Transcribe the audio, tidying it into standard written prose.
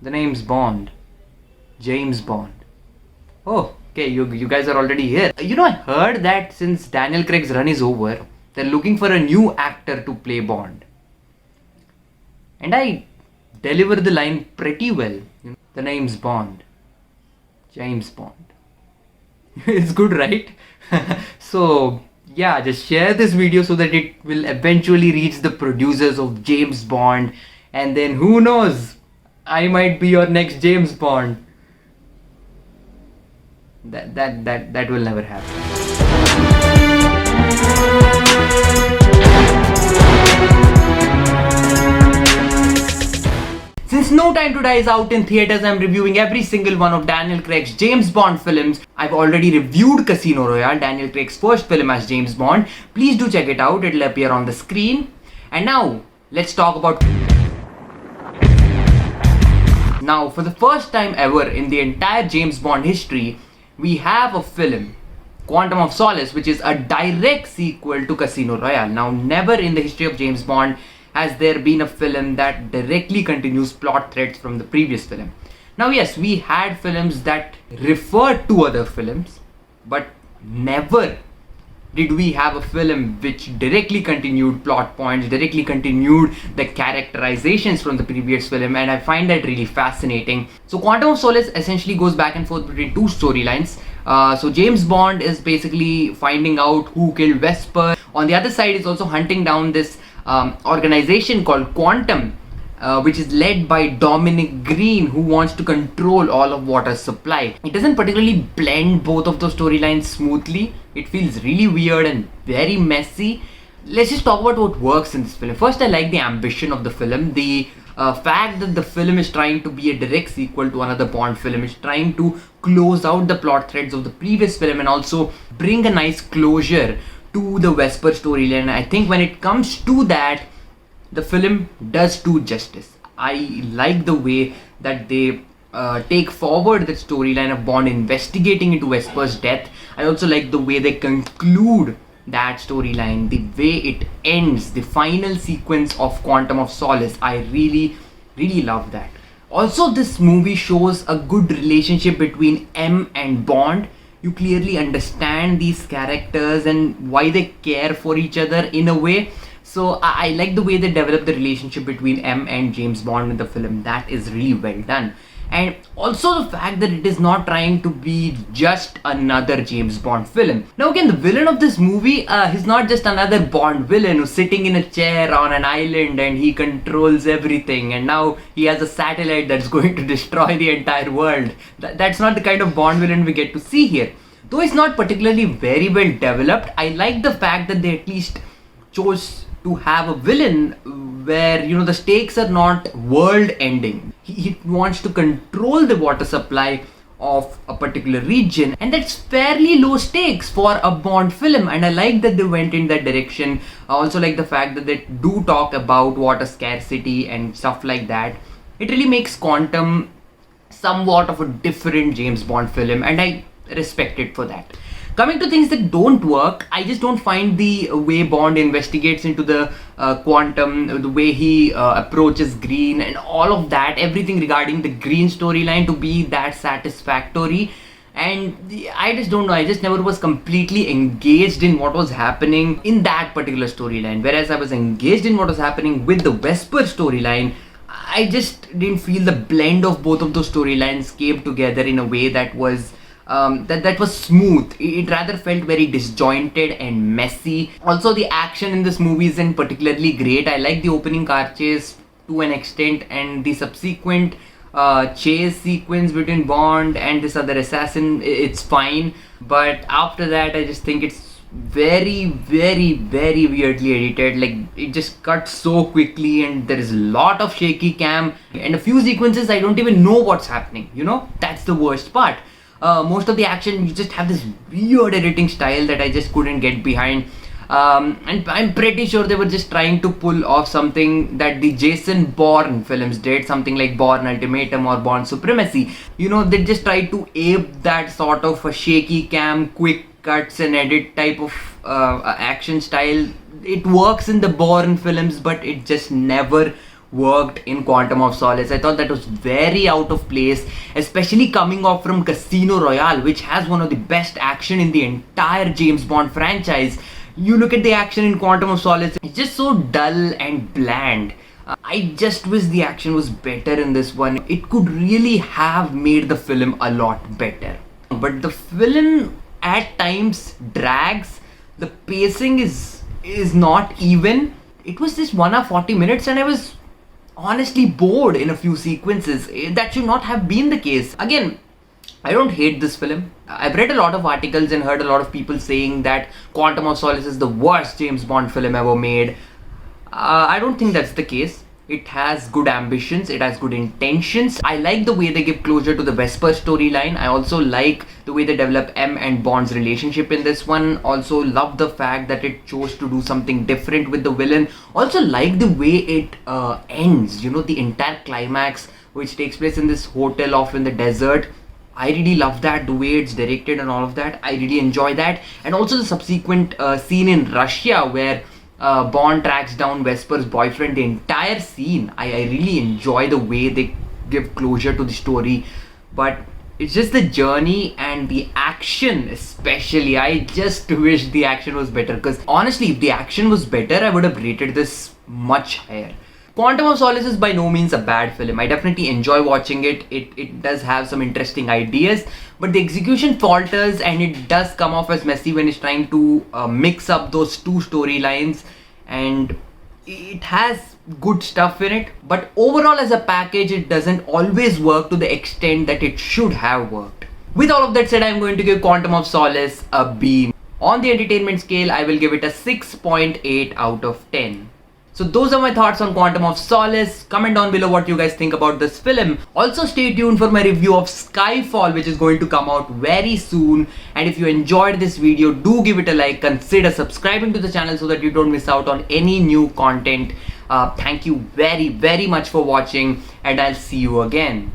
The name's Bond. James Bond. Oh, okay, you guys are already here. I heard that since Daniel Craig's run is over, they're looking for a new actor to play Bond. And I deliver the line pretty well. The name's Bond. James Bond. It's good, right? So, yeah, just share this video so that it will eventually reach the producers of James Bond. And then who knows? I might be your next James Bond. That will never happen. Since No Time to Die is out in theaters, I'm reviewing every single one of Daniel Craig's James Bond films. I've already reviewed Casino Royale, Daniel Craig's first film as James Bond. Please do check it out, it'll appear on the screen. And now, let's talk about... Now, for the first time ever in the entire James Bond history, we have a film, Quantum of Solace, which is a direct sequel to Casino Royale. Now, never in the history of James Bond has there been a film that directly continues plot threads from the previous film. Now, yes, we had films that referred to other films, but never did we have a film which directly continued plot points, directly continued the characterizations from the previous film, and I find that really fascinating. So Quantum of Solace essentially goes back and forth between two storylines. So James Bond is basically finding out who killed Vesper. On the other side, is also hunting down this organization called Quantum, which is led by Dominic Greene, who wants to control all of water supply. It doesn't particularly blend both of those storylines smoothly. It feels really weird and very messy. Let's just talk about what works in this film. First, I like the ambition of the film. The fact that the film is trying to be a direct sequel to another Bond film, is trying to close out the plot threads of the previous film and also bring a nice closure to the Vesper storyline. I think when it comes to that, the film does do justice. I like the way that they take forward the storyline of Bond investigating into Vesper's death. I also like the way they conclude that storyline, the way it ends, the final sequence of Quantum of Solace. I really love that. Also, this movie shows a good relationship between M and Bond. You clearly understand these characters and why they care for each other in a way. So I like the way they develop the relationship between M and James Bond in the film. That is really well done. And also the fact that it is not trying to be just another James Bond film. Now again, the villain of this movie, he's not just another Bond villain who's sitting in a chair on an island and he controls everything and now he has a satellite that's going to destroy the entire world. That's not the kind of Bond villain we get to see here. Though it's not particularly very well developed, I like the fact that they at least chose to have a villain where, the stakes are not world ending. He wants to control the water supply of a particular region, and that's fairly low stakes for a Bond film, and I like that they went in that direction. I also like the fact that they do talk about water scarcity and stuff like that. It really makes Quantum somewhat of a different James Bond film, and I respect it for that. Coming to things that don't work, I just don't find the way Bond investigates into the Quantum, the way he approaches Green and all of that, everything regarding the Green storyline to be that satisfactory. And I just don't know, I just never was completely engaged in what was happening in that particular storyline. Whereas I was engaged in what was happening with the Vesper storyline, I just didn't feel the blend of both of those storylines came together in a way that was that was smooth. It rather felt very disjointed and messy. Also, the action in this movie isn't particularly great. I like the opening car chase to an extent, and the subsequent chase sequence between Bond and this other assassin, it's fine. But after that, I just think it's very weirdly edited. Like, it just cuts so quickly and there is a lot of shaky cam and a few sequences I don't even know what's happening. That's the worst part. Most of the action, you just have this weird editing style that I just couldn't get behind. And I'm pretty sure they were just trying to pull off something that the Jason Bourne films did, something like Bourne Ultimatum or Bourne Supremacy. They just tried to ape that sort of a shaky cam, quick cuts and edit type of action style. It works in the Bourne films, but it just never worked in Quantum of Solace. I thought that was very out of place, especially coming off from Casino Royale, which has one of the best action in the entire James Bond franchise. You look at the action in Quantum of Solace, it's just so dull and bland. I just wish the action was better in this one. It could really have made the film a lot better. But the film at times drags. The pacing is not even. It was just 1 hour 40 minutes and I was honestly bored in a few sequences. That should not have been the case. Again, I don't hate this film. I've read a lot of articles and heard a lot of people saying that Quantum of Solace is the worst James Bond film ever made. I don't think that's the case. It has good ambitions, it has good intentions. I like the way they give closure to the Vesper storyline. I also like the way they develop M and Bond's relationship in this one. Also love the fact that it chose to do something different with the villain. Also like the way it ends, you know, the entire climax which takes place in this hotel off in the desert. I really love that, the way it's directed and all of that. I really enjoy that. And also the subsequent scene in Russia where Bond tracks down Vesper's boyfriend. The entire scene, I really enjoy the way they give closure to the story. But it's just the journey and the action especially. I just wish the action was better, because honestly if the action was better I would have rated this much higher. Quantum of Solace is by no means a bad film. I definitely enjoy watching it. It does have some interesting ideas, but the execution falters and it does come off as messy when it's trying to mix up those two storylines, and it has good stuff in it, but overall as a package it doesn't always work to the extent that it should have worked. With all of that said, I'm going to give Quantum of Solace a B. On the entertainment scale, I will give it a 6.8 out of 10. So those are my thoughts on Quantum of Solace. Comment down below what you guys think about this film. Also stay tuned for my review of Skyfall, which is going to come out very soon. And if you enjoyed this video, do give it a like. Consider subscribing to the channel so that you don't miss out on any new content. Thank you very much for watching, and I'll see you again.